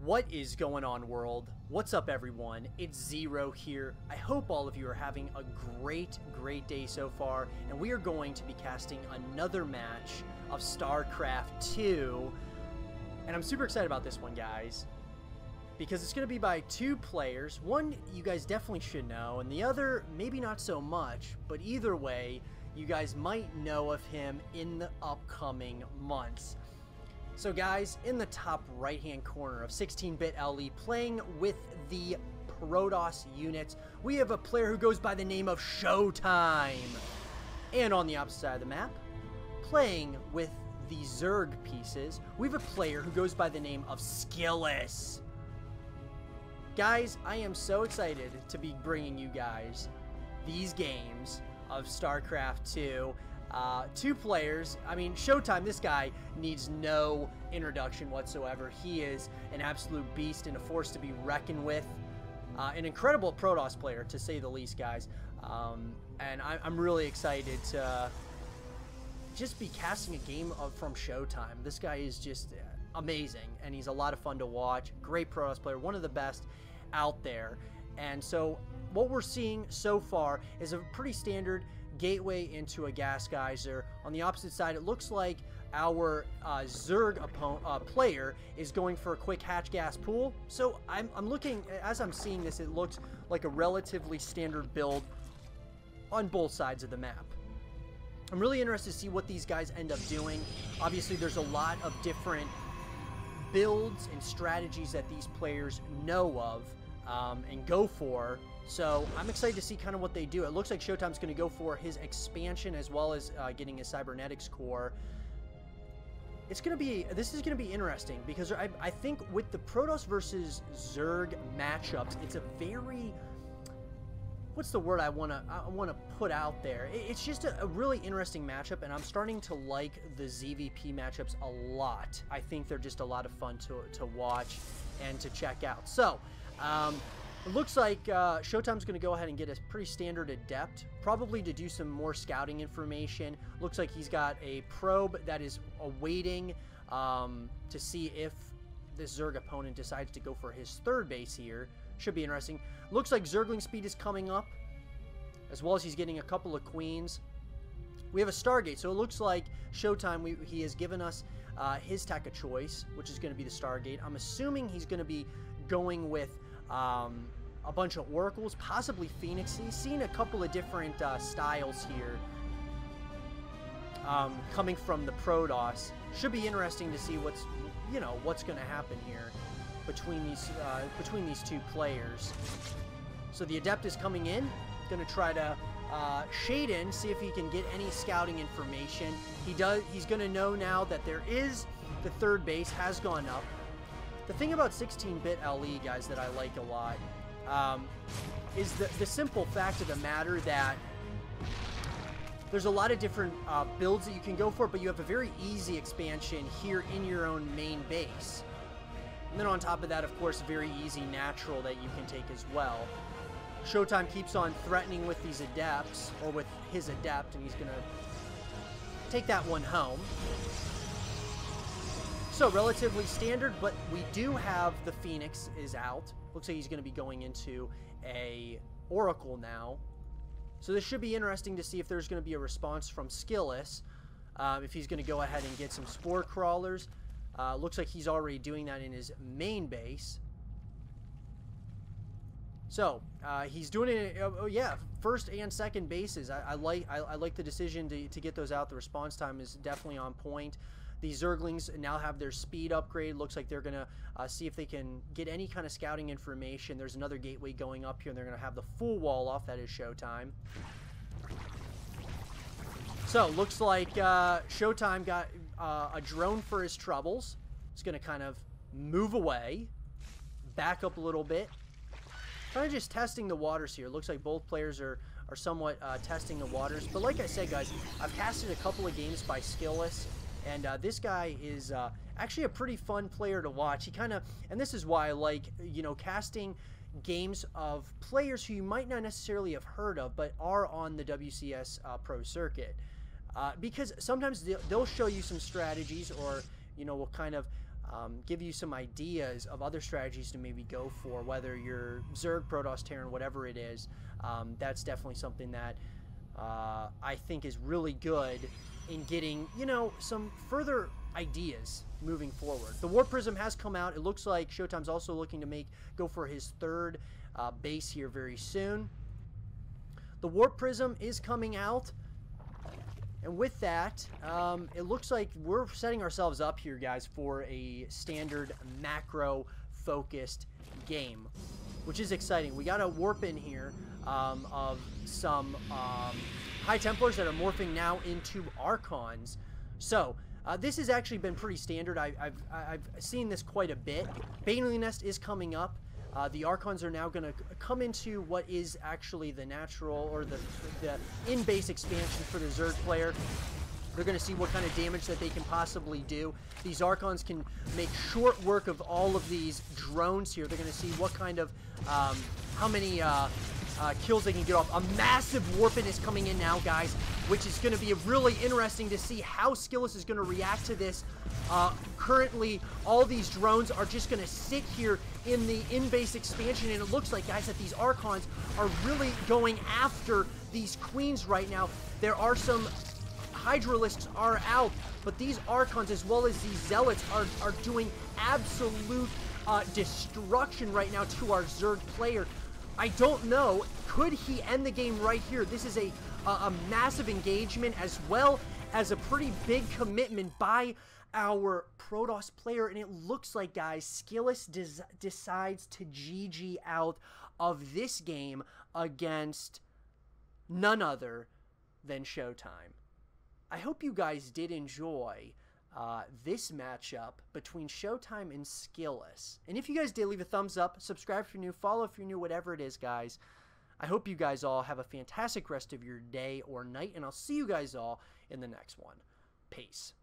What is going on, world? What's up, everyone? It's Zero here. I hope all of you are having a great day so far, and we are going to be casting another match of Starcraft 2, and I'm super excited about this one, guys, because it's going to be by two players. One you guys definitely should know, and the other maybe not so much, but either way, you guys might know of him in the upcoming months. So guys, in the top right hand corner of 16-bit LE, playing with the Protoss units, we have a player who goes by the name of ShoWTimE. And on the opposite side of the map, playing with the Zerg pieces, we have a player who goes by the name of SKillous. Guys, I am so excited to be bringing you guys these games of StarCraft 2. Two players. I mean, ShoWTimE, this guy needs no introduction whatsoever. He is an absolute beast and a force to be reckoned with. An incredible Protoss player, to say the least, guys. And I'm really excited to just be casting a game from ShoWTimE. This guy is just amazing, and he's a lot of fun to watch. Great Protoss player, one of the best out there. And so what we're seeing so far is a pretty standard gateway into a gas geyser. On the opposite side, it looks like our Zerg player is going for a quick hatch gas pool. So I'm looking, as I'm seeing this, it looks like a relatively standard build on both sides of the map. I'm really interested to see what these guys end up doing. Obviously, there's a lot of different builds and strategies that these players know of and go for. So I'm excited to see kind of what they do. It looks like ShoWTimE's going to go for his expansion as well as getting his cybernetics core. This is going to be interesting because I think with the Protoss versus Zerg matchups, it's a very, what's the word I want to put out there? It's just a really interesting matchup, and I'm starting to like the ZVP matchups a lot. I think they're just a lot of fun to watch and to check out. So, it looks like ShoWTimE's going to go ahead and get a pretty standard adept, probably to do some more scouting information. Looks like he's got a probe that is awaiting to see if this Zerg opponent decides to go for his third base here. Should be interesting. Looks like Zergling speed is coming up, as well as he's getting a couple of queens. We have a Stargate, so it looks like ShoWTimE, he has given us his tech of choice, which is going to be the Stargate. I'm assuming he's going to be going with a bunch of oracles, possibly phoenixes. Seen a couple of different styles here coming from the Protoss. Should be interesting to see what's going to happen here between these two players. So the adept is coming in, going to try to shade in, see if he can get any scouting information. He's going to know now that there is the third base has gone up. The thing about 16-bit LE, guys, that I like a lot is the simple fact of the matter that there's a lot of different builds that you can go for, but you have a very easy expansion here in your own main base. And then on top of that, of course, very easy natural that you can take as well. ShoWTimE keeps on threatening with these adepts, or with his adept, and he's going to take that one home. So, relatively standard, but we do have the Phoenix is out. Looks like he's going to be going into a Oracle now. So this should be interesting to see if there's going to be a response from SKillous. If he's going to go ahead and get some Spore Crawlers. Looks like he's already doing that in his main base. So, he's doing it, yeah, first and second bases. I like the decision to get those out. The response time is definitely on point. These Zerglings now have their speed upgrade. Looks like they're going to see if they can get any kind of scouting information. There's another gateway going up here, and they're going to have the full wall off. That is ShoWTimE. So, looks like ShoWTimE got a drone for his troubles. It's going to kind of move away, back up a little bit. Kind of just testing the waters here. Looks like both players are somewhat testing the waters. But like I said, guys, I've casted a couple of games by SKillous. And this guy is actually a pretty fun player to watch. He kind of, and this is why I like, casting games of players who you might not necessarily have heard of, but are on the WCS Pro circuit. Because sometimes they'll show you some strategies, or, will kind of give you some ideas of other strategies to maybe go for, whether you're Zerg, Protoss, Terran, whatever it is. That's definitely something that I think is really good in getting, you know, some further ideas moving forward. The War Prism has come out. It looks like ShoWTimE's also looking to go for his third base here very soon. The War Prism is coming out. And with that, it looks like we're setting ourselves up here, guys, for a standard macro-focused game, which is exciting. We got a warp in here of some High Templars that are morphing now into Archons. So, this has actually been pretty standard. I've seen this quite a bit. Baneling Nest is coming up. The Archons are now going to come into what is actually the natural or the in-base expansion for the Zerg player. They're going to see what kind of damage that they can possibly do. These Archons can make short work of all of these drones here. They're going to see what kind of, how many kills they can get off. A massive Warpin is coming in now, guys, which is going to be really interesting to see how SKillous is going to react to this. Currently, all these drones are just going to sit here in the in-base expansion, and it looks like, guys, that these Archons are really going after these Queens right now. There are some Hydralisks are out, but these Archons, as well as these Zealots, are doing absolute destruction right now to our Zerg player. I don't know. Could he end the game right here? This is a massive engagement, as well as a pretty big commitment by our Protoss player, and it looks like, guys, SKillous decides to GG out of this game against none other than ShoWTimE. I hope you guys did enjoy this matchup between ShoWTimE and SKillous. And if you guys did, leave a thumbs up, subscribe if you're new, follow if you're new, whatever it is, guys. I hope you guys all have a fantastic rest of your day or night, and I'll see you guys all in the next one. Peace.